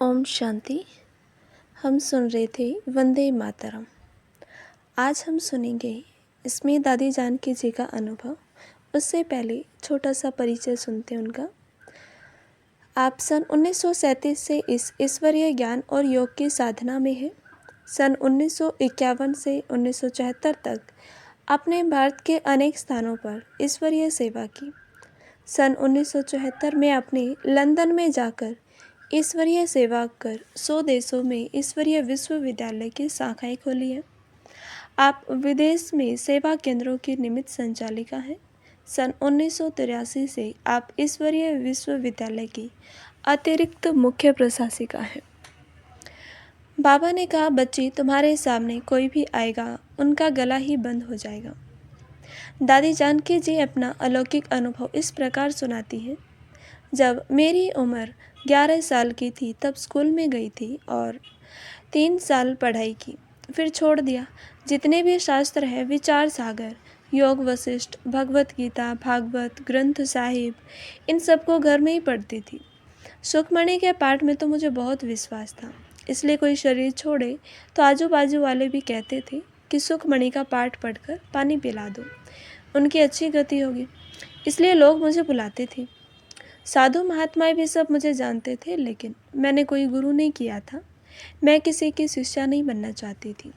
ओम शांति। हम सुन रहे थे वंदे मातरम। आज हम सुनेंगे इसमें दादी जानकी जी का अनुभव। उससे पहले छोटा सा परिचय सुनते हैं उनका। आप सन 1937 से इस ईश्वरीय ज्ञान और योग की साधना में हैं। सन 1951 से 1974 तक आपने भारत के अनेक स्थानों पर ईश्वरीय सेवा की। सन 1974 में आपने लंदन में जाकर ईश्वरीय सेवा कर 100 देशों में ईश्वरीय विश्वविद्यालय की शाखाएं खोली हैं। आप विदेश में सेवा केंद्रों की निमित्त संचालिका हैं। सन 1983 से आप ईश्वरीय विश्वविद्यालय की अतिरिक्त मुख्य प्रशासिका हैं। बाबा ने कहा, बच्ची तुम्हारे सामने कोई भी आएगा उनका गला ही बंद हो जाएगा। दादी जानकी जी अपना अलौकिक अनुभव इस प्रकार सुनाती हैं। जब मेरी उम्र 11 साल की थी तब स्कूल में गई थी और 3 साल पढ़ाई की, फिर छोड़ दिया। जितने भी शास्त्र हैं, विचार सागर, योग वशिष्ठ, भगवत गीता, भागवत, ग्रंथ साहिब, इन सबको घर में ही पढ़ती थी। सुखमणि के पाठ में तो मुझे बहुत विश्वास था, इसलिए कोई शरीर छोड़े तो आजू बाजू वाले भी कहते थे कि सुखमणि का पाठ पढ़कर पानी पिला दो, उनकी अच्छी गति होगी। इसलिए लोग मुझे बुलाते थे। साधु महात्माएं भी सब मुझे जानते थे, लेकिन मैंने कोई गुरु नहीं किया था। मैं किसी की शिष्या नहीं बनना चाहती थी,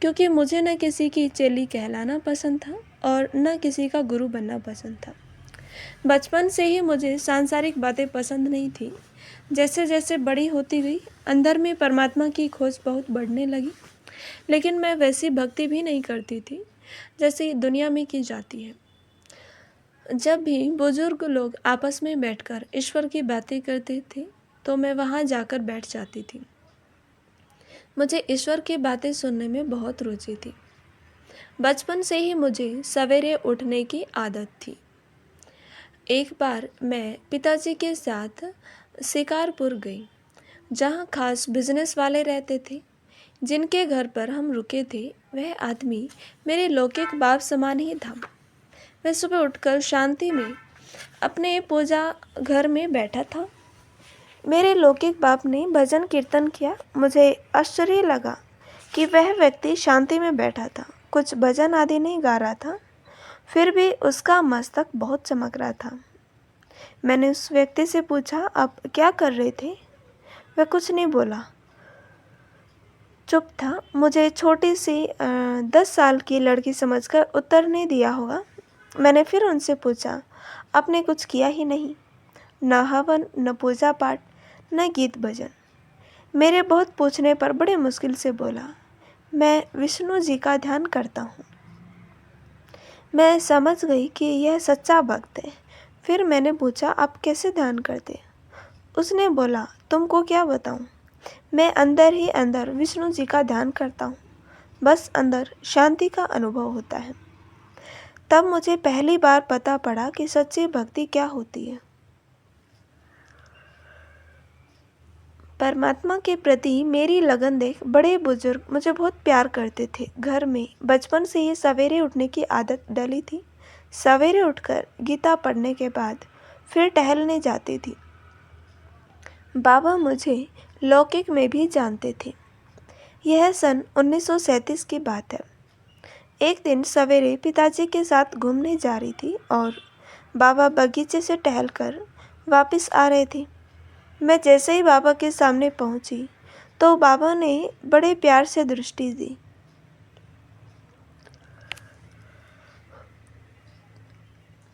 क्योंकि मुझे न किसी की चेली कहलाना पसंद था और न किसी का गुरु बनना पसंद था। बचपन से ही मुझे सांसारिक बातें पसंद नहीं थी। जैसे जैसे बड़ी होती गई, अंदर में परमात्मा की खोज बहुत बढ़ने लगी, लेकिन मैं वैसी भक्ति भी नहीं करती थी जैसी दुनिया में की जाती है। जब भी बुजुर्ग लोग आपस में बैठकर ईश्वर की बातें करते थे तो मैं वहाँ जाकर बैठ जाती थी। मुझे ईश्वर की बातें सुनने में बहुत रुचि थी। बचपन से ही मुझे सवेरे उठने की आदत थी। एक बार मैं पिताजी के साथ शिकारपुर गई, जहाँ खास बिजनेस वाले रहते थे। जिनके घर पर हम रुके थे वह आदमी मेरे लौकिक बाप समान ही था। मैं सुबह उठकर शांति में अपने पूजा घर में बैठा था। मेरे लौकिक बाप ने भजन कीर्तन किया। मुझे आश्चर्य लगा कि वह व्यक्ति शांति में बैठा था, कुछ भजन आदि नहीं गा रहा था, फिर भी उसका मस्तक बहुत चमक रहा था। मैंने उस व्यक्ति से पूछा, आप क्या कर रहे थे? वह कुछ नहीं बोला, चुप था। मुझे छोटी सी 10 साल की लड़की समझकर उत्तर नहीं दिया होगा। मैंने फिर उनसे पूछा, आपने कुछ किया ही नहीं, न हवन, न पूजा पाठ, न गीत भजन। मेरे बहुत पूछने पर बड़े मुश्किल से बोला, मैं विष्णु जी का ध्यान करता हूँ। मैं समझ गई कि यह सच्चा भक्त है। फिर मैंने पूछा, आप कैसे ध्यान करते? उसने बोला, तुमको क्या बताऊँ, मैं अंदर ही अंदर विष्णु जी का ध्यान करता हूँ, बस अंदर शांति का अनुभव होता है। तब मुझे पहली बार पता पड़ा कि सच्ची भक्ति क्या होती है। परमात्मा के प्रति मेरी लगन देख बड़े बुजुर्ग मुझे बहुत प्यार करते थे। घर में बचपन से ही सवेरे उठने की आदत डली थी। सवेरे उठकर गीता पढ़ने के बाद फिर टहलने जाती थी। बाबा मुझे लौकिक में भी जानते थे। यह सन 1937 की बात है। एक दिन सवेरे पिताजी के साथ घूमने जा रही थी और बाबा बगीचे से टहलकर वापस आ रहे थे। मैं जैसे ही बाबा के सामने पहुंची तो बाबा ने बड़े प्यार से दृष्टि दी।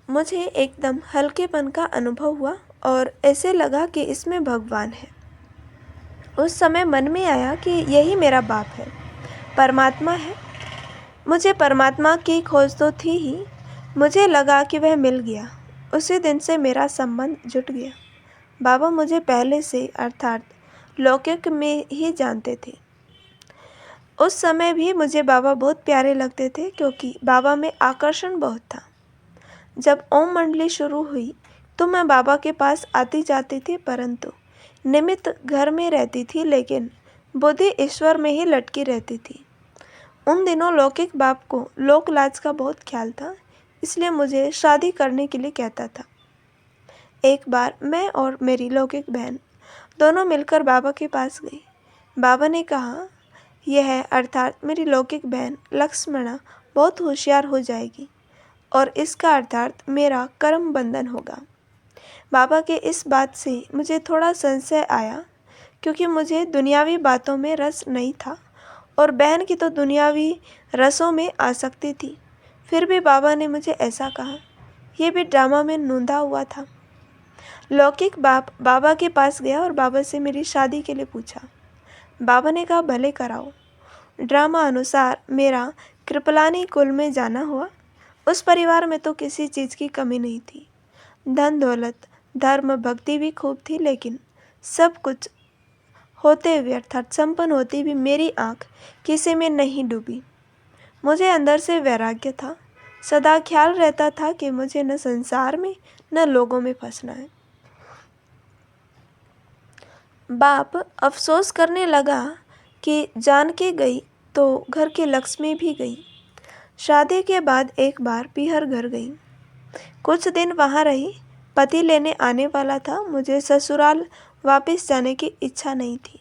मुझे एकदम हल्केपन का अनुभव हुआ और ऐसे लगा कि इसमें भगवान है। उस समय मन में आया कि यही मेरा बाप है, परमात्मा है। मुझे परमात्मा की खोज तो थी ही, मुझे लगा कि वह मिल गया। उसी दिन से मेरा संबंध जुट गया। बाबा मुझे पहले से अर्थात लौकिक में ही जानते थे। उस समय भी मुझे बाबा बहुत प्यारे लगते थे, क्योंकि बाबा में आकर्षण बहुत था। जब ओम मंडली शुरू हुई तो मैं बाबा के पास आती जाती थी, परंतु निमित्त घर में रहती थी, लेकिन बुद्धि ईश्वर में ही लटकी रहती थी। उन दिनों लौकिक बाप को लोक लाज का बहुत ख्याल था, इसलिए मुझे शादी करने के लिए कहता था। एक बार मैं और मेरी लौकिक बहन दोनों मिलकर बाबा के पास गए। बाबा ने कहा, यह अर्थात मेरी लौकिक बहन लक्ष्मणा बहुत होशियार हो जाएगी और इसका अर्थात मेरा कर्म बंधन होगा। बाबा के इस बात से मुझे थोड़ा संशय आया, क्योंकि मुझे दुनियावी बातों में रस नहीं था और बहन की तो दुनियावी रसों में आसक्ति थी। फिर भी बाबा ने मुझे ऐसा कहा, यह भी ड्रामा में नोंदा हुआ था। लौकिक बाप बाबा के पास गया और बाबा से मेरी शादी के लिए पूछा। बाबा ने कहा, भले कराओ। ड्रामा अनुसार मेरा कृपलानी कुल में जाना हुआ। उस परिवार में तो किसी चीज़ की कमी नहीं थी। धन दौलत धर्म भक्ति भी खूब थी, लेकिन सब कुछ होते हुए अर्थात संपन्न होती भी मेरी आँख किसी में नहीं डूबी। मुझे अंदर से वैराग्य था। सदा ख्याल रहता था कि मुझे न संसार में न लोगों में फंसना है। बाप अफसोस करने लगा कि जानकी गई तो घर की लक्ष्मी भी गई। शादी के बाद एक बार पीहर घर गई। कुछ दिन वहाँ रही। पति लेने आने वाला था। मुझे ससुराल वापस जाने की इच्छा नहीं थी।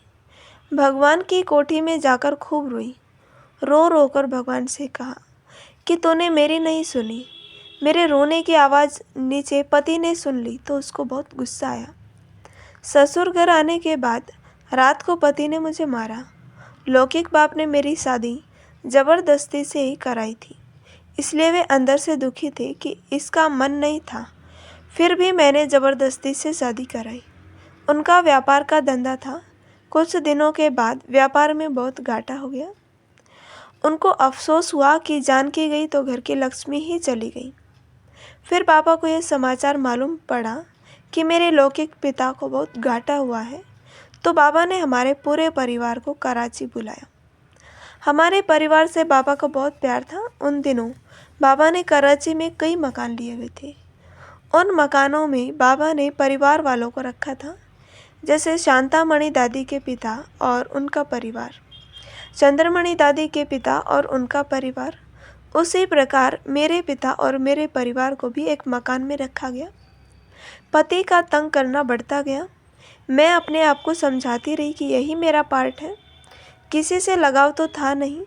भगवान की कोठी में जाकर खूब रोई। रो रो कर भगवान से कहा कि तूने मेरी नहीं सुनी। मेरे रोने की आवाज़ नीचे पति ने सुन ली तो उसको बहुत गुस्सा आया। ससुर घर आने के बाद रात को पति ने मुझे मारा। लौकिक बाप ने मेरी शादी ज़बरदस्ती से ही कराई थी, इसलिए वे अंदर से दुखी थे कि इसका मन नहीं था। फिर भी मैंने ज़बरदस्ती से शादी कराई। उनका व्यापार का धंधा था। कुछ दिनों के बाद व्यापार में बहुत घाटा हो गया। उनको अफसोस हुआ कि जानकी गई तो घर की लक्ष्मी ही चली गई। फिर पापा को यह समाचार मालूम पड़ा कि मेरे लौकिक पिता को बहुत घाटा हुआ है, तो बाबा ने हमारे पूरे परिवार को कराची बुलाया। हमारे परिवार से बाबा को बहुत प्यार था। उन दिनों बाबा ने कराची में कई मकान लिए हुए थे। उन मकानों में बाबा ने परिवार वालों को रखा था, जैसे शांतामणि दादी के पिता और उनका परिवार, चंद्रमणि दादी के पिता और उनका परिवार। उसी प्रकार मेरे पिता और मेरे परिवार को भी एक मकान में रखा गया। पति का तंग करना बढ़ता गया। मैं अपने आप को समझाती रही कि यही मेरा पार्ट है। किसी से लगाव तो था नहीं।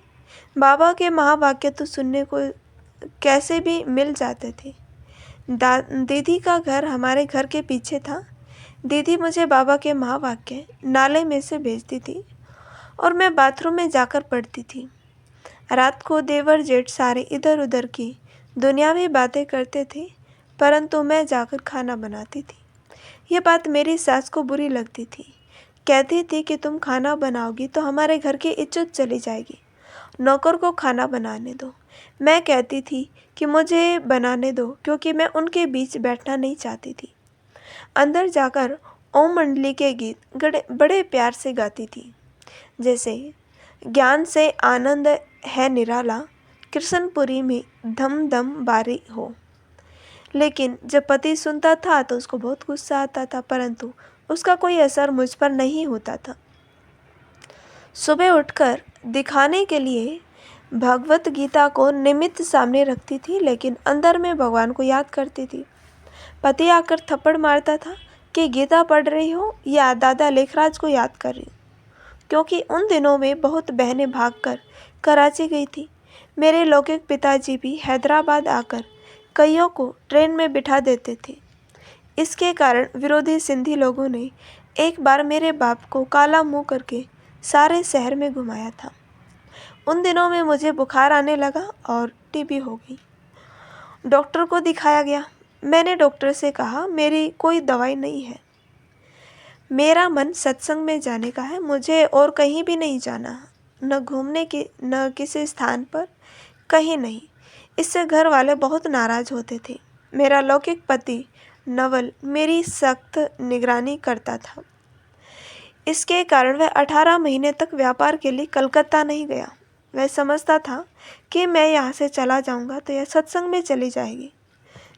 बाबा के महावाक्य तो सुनने को कैसे भी मिल जाते थे। दीदी का घर हमारे घर के पीछे था। दीदी मुझे बाबा के महावाक्य नाले में से भेजती थी और मैं बाथरूम में जाकर पढ़ती थी। रात को देवर जेठ सारे इधर उधर की दुनियावी बातें करते थे, परंतु मैं जाकर खाना बनाती थी। यह बात मेरी सास को बुरी लगती थी। कहती थी कि तुम खाना बनाओगी तो हमारे घर की इज्जत चली जाएगी, नौकर को खाना बनाने दो। मैं कहती थी कि मुझे बनाने दो, क्योंकि मैं उनके बीच बैठना नहीं चाहती थी। अंदर जाकर ओम मंडली के गीत बड़े प्यार से गाती थी, जैसे ज्ञान से आनंद है निराला, कृष्णपुरी में धम धम बारी हो। लेकिन जब पति सुनता था तो उसको बहुत गुस्सा आता था, परंतु उसका कोई असर मुझ पर नहीं होता था। सुबह उठकर दिखाने के लिए भगवत गीता को निमित्त सामने रखती थी, लेकिन अंदर में भगवान को याद करती थी। पति आकर थप्पड़ मारता था कि गीता पढ़ रही हो या दादा लेखराज को याद कर रही हो, क्योंकि उन दिनों में बहुत बहनें भागकर कराची गई थी। मेरे लौकिक पिताजी भी हैदराबाद आकर कईयों को ट्रेन में बिठा देते थे। इसके कारण विरोधी सिंधी लोगों ने एक बार मेरे बाप को काला मुंह करके सारे शहर में घुमाया था। उन दिनों में मुझे बुखार आने लगा और टीबी हो गई। डॉक्टर को दिखाया गया। मैंने डॉक्टर से कहा, मेरी कोई दवाई नहीं है, मेरा मन सत्संग में जाने का है, मुझे और कहीं भी नहीं जाना, न घूमने की न किसी स्थान पर, कहीं नहीं। इससे घर वाले बहुत नाराज़ होते थे। मेरा लौकिक पति नवल मेरी सख्त निगरानी करता था। इसके कारण वह 18 महीने तक व्यापार के लिए कलकत्ता नहीं गया। वह समझता था कि मैं यहाँ से चला जाऊँगा तो यह सत्संग में चली जाएगी,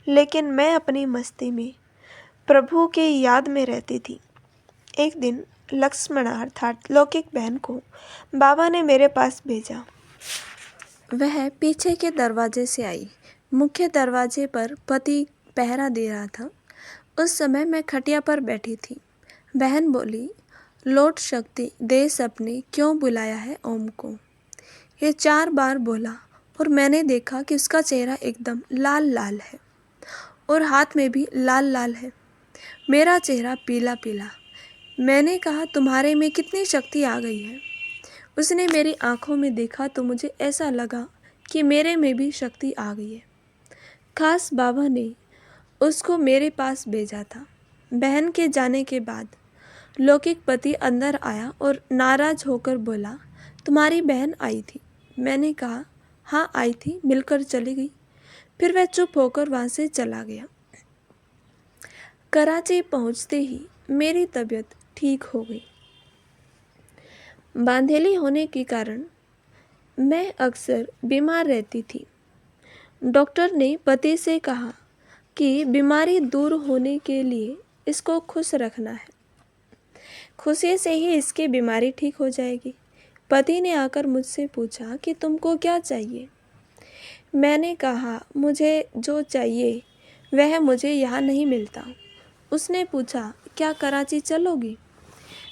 लेकिन मैं अपनी मस्ती में प्रभु की याद में रहती थी। एक दिन लक्ष्मणा अर्थात लौकिक बहन को बाबा ने मेरे पास भेजा। वह पीछे के दरवाजे से आई। मुख्य दरवाजे पर पति पहरा दे रहा था। उस समय मैं खटिया पर बैठी थी। बहन बोली, लौट शक्ति दे सपने क्यों बुलाया है ओम को। ये 4 बार बोला और मैंने देखा कि उसका चेहरा एकदम लाल लाल है और हाथ में भी लाल लाल है। मेरा चेहरा पीला पीला। मैंने कहा, तुम्हारे में कितनी शक्ति आ गई है। उसने मेरी आंखों में देखा तो मुझे ऐसा लगा कि मेरे में भी शक्ति आ गई है। खास बाबा ने उसको मेरे पास भेजा था। बहन के जाने के बाद लौकिक पति अंदर आया और नाराज होकर बोला, तुम्हारी बहन आई थी। मैंने कहा, हाँ आई थी, मिलकर चली गई। फिर वह चुप होकर वहाँ से चला गया। कराची पहुँचते ही मेरी तबीयत ठीक हो गई। बांधेली होने के कारण मैं अक्सर बीमार रहती थी। डॉक्टर ने पति से कहा कि बीमारी दूर होने के लिए इसको खुश रखना है। खुशी से ही इसकी बीमारी ठीक हो जाएगी। पति ने आकर मुझसे पूछा कि तुमको क्या चाहिए। मैंने कहा, मुझे जो चाहिए वह मुझे यहाँ नहीं मिलता। उसने पूछा, क्या कराची चलोगी।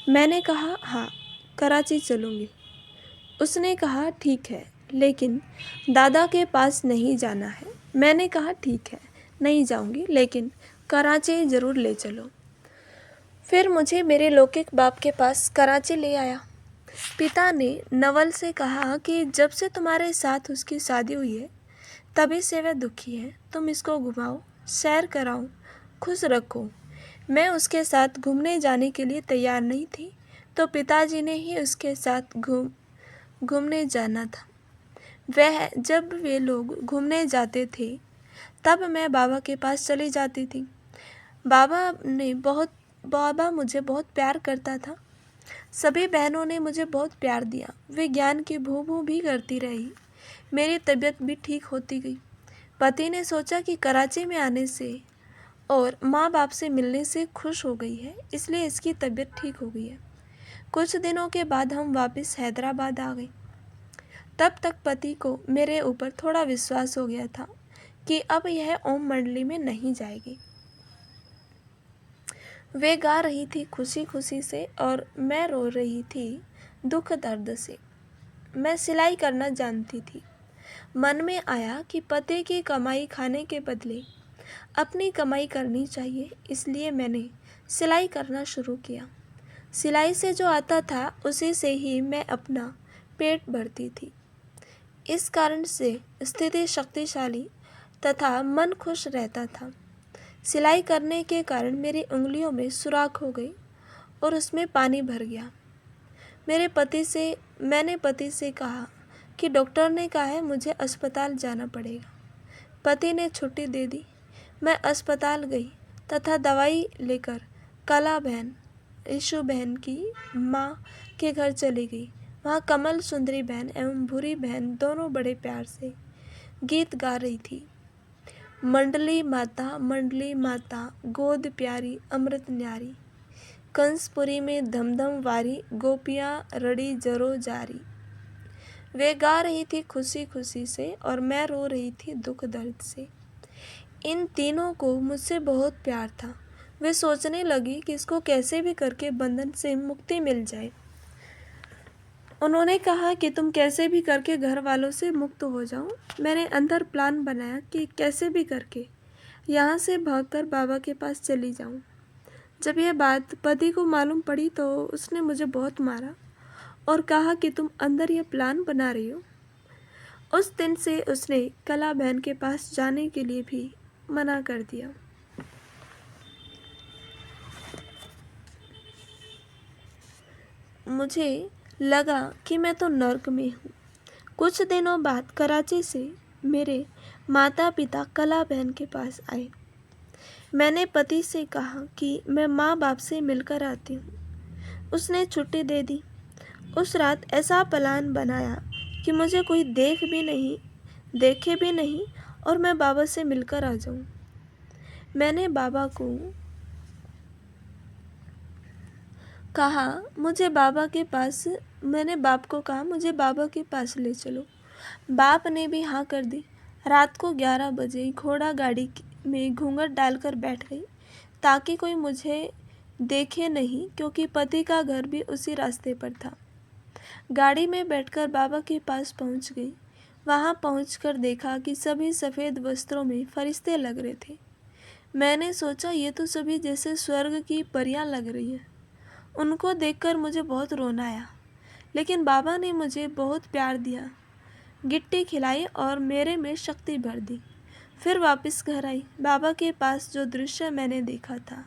मैंने कहा, हाँ कराची चलूँगी। उसने कहा, ठीक है, लेकिन दादा के पास नहीं जाना है। मैंने कहा, ठीक है, नहीं जाऊँगी, लेकिन कराची ज़रूर ले चलो। फिर मुझे मेरे लौकिक बाप के पास कराची ले आया। पिता ने नवल से कहा कि जब से तुम्हारे साथ उसकी शादी हुई है तभी से वह दुखी है। तुम इसको घुमाओ, सैर कराओ, खुश रखो। मैं उसके साथ घूमने जाने के लिए तैयार नहीं थी तो पिताजी ने ही उसके साथ घूमने जाना था। जब वे लोग घूमने जाते थे तब मैं बाबा के पास चली जाती थी। बाबा मुझे बहुत प्यार करता था। सभी बहनों ने मुझे बहुत प्यार दिया। वे ज्ञान की भू भू भी करती रही। मेरी तबीयत भी ठीक होती गई। पति ने सोचा कि कराची में आने से और माँ बाप से मिलने से खुश हो गई है, इसलिए इसकी तबीयत ठीक हो गई है। कुछ दिनों के बाद हम वापस हैदराबाद आ गए। तब तक पति को मेरे ऊपर थोड़ा विश्वास हो गया था कि अब यह ओम मंडली में नहीं जाएगी। वे गा रही थी खुशी खुशी से और मैं रो रही थी दुख दर्द से। मैं सिलाई करना जानती थी। मन में आया कि पति की कमाई खाने के बदले अपनी कमाई करनी चाहिए, इसलिए मैंने सिलाई करना शुरू किया। सिलाई से जो आता था उसी से ही मैं अपना पेट भरती थी। इस कारण से स्थिति शक्तिशाली तथा मन खुश रहता था। सिलाई करने के कारण मेरी उंगलियों में सुराख हो गई और उसमें पानी भर गया। मैंने पति से कहा कि डॉक्टर ने कहा है मुझे अस्पताल जाना पड़ेगा। पति ने छुट्टी दे दी। मैं अस्पताल गई तथा दवाई लेकर कला बहन, ईशु बहन की माँ के घर चली गई। वहाँ कमल सुंदरी बहन एवं भूरी बहन दोनों बड़े प्यार से गीत गा रही थी। मंडली माता गोद प्यारी अमृत न्यारी, कंसपुरी में धमधम वारी, गोपियाँ रड़ी जरो जारी। वे गा रही थी खुशी खुशी से और मैं रो रही थी दुख दर्द से। इन तीनों को मुझसे बहुत प्यार था। वे सोचने लगी कि इसको कैसे भी करके बंधन से मुक्ति मिल जाए। उन्होंने कहा कि तुम कैसे भी करके घर वालों से मुक्त हो जाओ। मैंने अंदर प्लान बनाया कि कैसे भी करके यहाँ से भागकर बाबा के पास चली जाऊँ। जब यह बात पति को मालूम पड़ी तो उसने मुझे बहुत मारा और कहा कि तुम अंदर यह प्लान बना रही हो। उस दिन से उसने कला बहन के पास जाने के लिए भी मना कर दिया। मुझे लगा कि मैं तो नर्क में हूँ। कुछ दिनों बाद कराची से मेरे माता पिता कला बहन के पास आए। मैंने पति से कहा कि मैं माँ बाप से मिलकर आती हूँ। उसने छुट्टी दे दी। उस रात ऐसा प्लान बनाया कि मुझे कोई देखे भी नहीं और मैं बाबा से मिलकर आ जाऊँ। मैंने बाप को कहा मुझे बाबा के पास ले चलो। बाप ने भी हाँ कर दी। रात को 11 बजे घोड़ा गाड़ी में घूंघट डालकर बैठ गई ताकि कोई मुझे देखे नहीं क्योंकि पति का घर भी उसी रास्ते पर था। गाड़ी में बैठकर बाबा के पास पहुंच गई। वहां पहुंचकर देखा कि सभी सफ़ेद वस्त्रों में फरिश्ते लग रहे थे। मैंने सोचा ये तो सभी जैसे स्वर्ग की परियां लग रही हैं। उनको देखकर मुझे बहुत रोना आया, लेकिन बाबा ने मुझे बहुत प्यार दिया, गिट्टी खिलाई और मेरे में शक्ति भर दी। फिर वापस घर आई। बाबा के पास जो दृश्य मैंने देखा था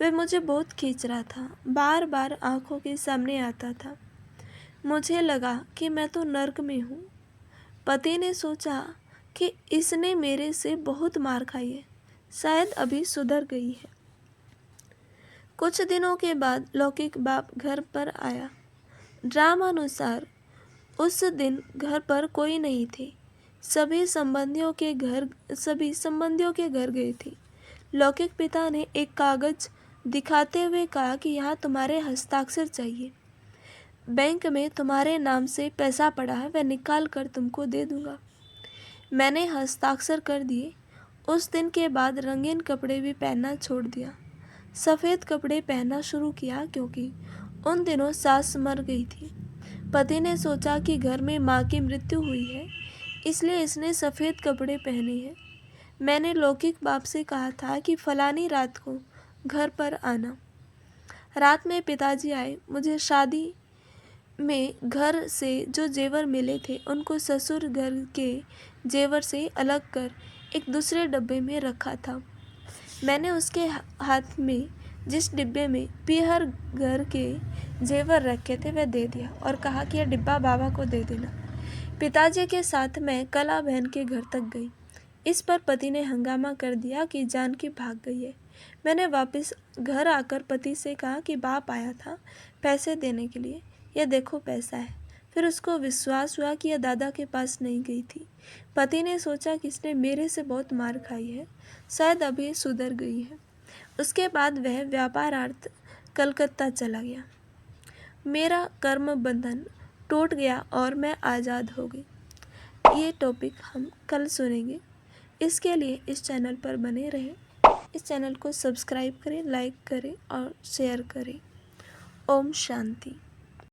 वह मुझे बहुत खींच रहा था, बार बार आंखों के सामने आता था। मुझे लगा कि मैं तो नर्क में हूँ। पति ने सोचा कि इसने मेरे से बहुत मार खाई है, शायद अभी सुधर गई है। कुछ दिनों के बाद लौकिक बाप घर पर आया। ड्रामानुसार उस दिन घर पर कोई नहीं थे। सभी संबंधियों के घर गए थे। लौकिक पिता ने एक कागज दिखाते हुए कहा कि यहाँ तुम्हारे हस्ताक्षर चाहिए। बैंक में तुम्हारे नाम से पैसा पड़ा है, वह निकाल कर तुमको दे दूंगा। मैंने हस्ताक्षर कर दिए। उस दिन के बाद रंगीन कपड़े भी पहनना छोड़ दिया। सफ़ेद कपड़े पहनना शुरू किया क्योंकि उन दिनों सास मर गई थी। पति ने सोचा कि घर में माँ की मृत्यु हुई है, इसलिए इसने सफ़ेद कपड़े पहने हैं। मैंने लौकिक बाप से कहा था कि फलानी रात को घर पर आना। रात में पिताजी आए। मुझे शादी में घर से जो जेवर मिले थे उनको ससुर घर के जेवर से अलग कर एक दूसरे डब्बे में रखा था। मैंने उसके हाथ में जिस डिब्बे में पीहर घर के जेवर रखे थे वह दे दिया और कहा कि यह डिब्बा बाबा को दे देना। पिताजी के साथ मैं कला बहन के घर तक गई। इस पर पति ने हंगामा कर दिया कि जानकी भाग गई है। मैंने वापस घर आकर पति से कहा कि बाप आया था पैसे देने के लिए, यह देखो पैसा है। फिर उसको विश्वास हुआ कि यह दादा के पास नहीं गई थी। पति ने सोचा कि इसने मेरे से बहुत मार खाई है, शायद अभी सुधर गई है। उसके बाद वह व्यापारार्थ कलकत्ता चला गया। मेरा कर्म बंधन टूट गया और मैं आज़ाद हो गई। ये टॉपिक हम कल सुनेंगे। इसके लिए इस चैनल पर बने रहें। इस चैनल को सब्सक्राइब करें, लाइक करें और शेयर करें। ओम शांति।